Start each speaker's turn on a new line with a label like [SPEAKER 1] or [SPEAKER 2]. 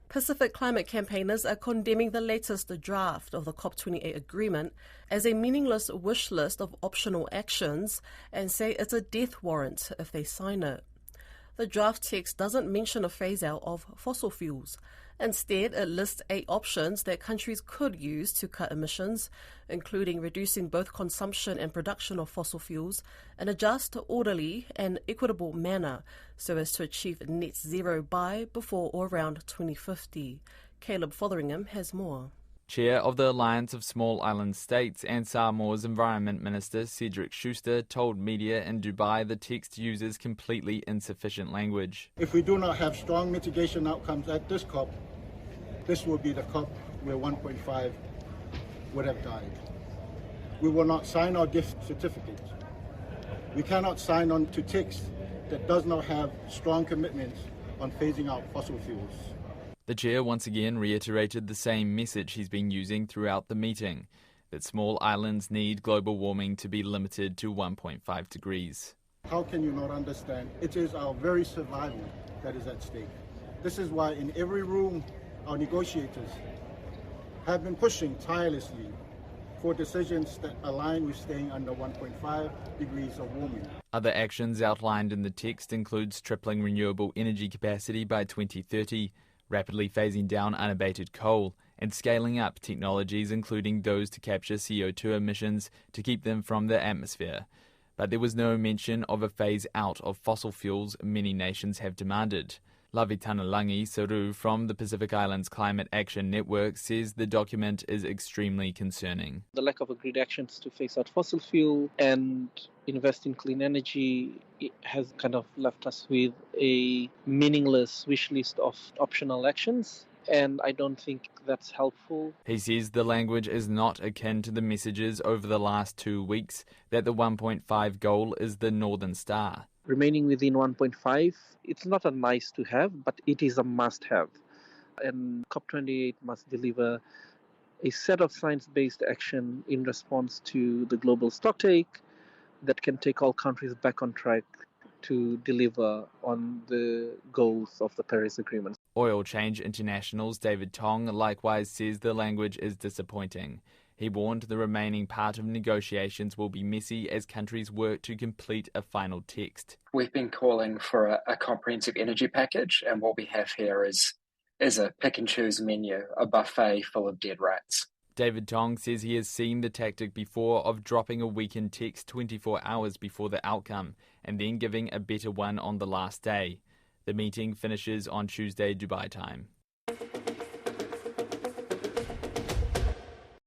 [SPEAKER 1] Pacific climate campaigners are condemning the latest draft of the COP28 agreement as a meaningless wish list of optional actions and say it's a death warrant if they sign it. The draft text doesn't mention a phase-out of fossil fuels. Instead, it lists 8 options that countries could use to cut emissions, including reducing both consumption and production of fossil fuels in a just, orderly and equitable manner so as to achieve net zero by, before or around 2050. Caleb Fotheringham has more.
[SPEAKER 2] Chair of the Alliance of Small Island States and Samoa's Environment Minister Cedric Schuster told media in Dubai the text uses completely insufficient language.
[SPEAKER 3] If we do not have strong mitigation outcomes at this COP, this will be the COP where 1.5 would have died. We will not sign our gift certificate. We cannot sign on to text that does not have strong commitments on phasing out fossil fuels.
[SPEAKER 2] The chair once again reiterated the same message he's been using throughout the meeting, that small islands need global warming to be limited to 1.5 degrees.
[SPEAKER 3] How can you not understand? It is our very survival that is at stake. This is why in every room our negotiators have been pushing tirelessly for decisions that align with staying under 1.5 degrees of warming.
[SPEAKER 2] Other actions outlined in the text includes tripling renewable energy capacity by 2030, rapidly phasing down unabated coal, and scaling up technologies including those to capture CO2 emissions to keep them from the atmosphere. But there was no mention of a phase out of fossil fuels many nations have demanded. Lavitanalangi Saru from the Pacific Islands Climate Action Network says the document is extremely concerning.
[SPEAKER 4] The lack of agreed actions to phase out fossil fuel and invest in clean energy has kind of left us with a meaningless wish list of optional actions, and I don't think that's helpful.
[SPEAKER 2] He says the language is not akin to the messages over the last 2 weeks that the 1.5 goal is the Northern Star.
[SPEAKER 4] Remaining within 1.5, it's not a nice to have, but it is a must have. And COP28 must deliver a set of science-based action in response to the global stocktake that can take all countries back on track to deliver on the goals of the Paris Agreement.
[SPEAKER 2] Oil Change International's David Tong likewise says the language is disappointing. He warned the remaining part of negotiations will be messy as countries work to complete a final text.
[SPEAKER 5] We've been calling for a comprehensive energy package, and what we have here is a pick and choose menu, a buffet full of dead rats.
[SPEAKER 2] David Tong says he has seen the tactic before of dropping a weakened text 24 hours before the outcome and then giving a better one on the last day. The meeting finishes on Tuesday Dubai time.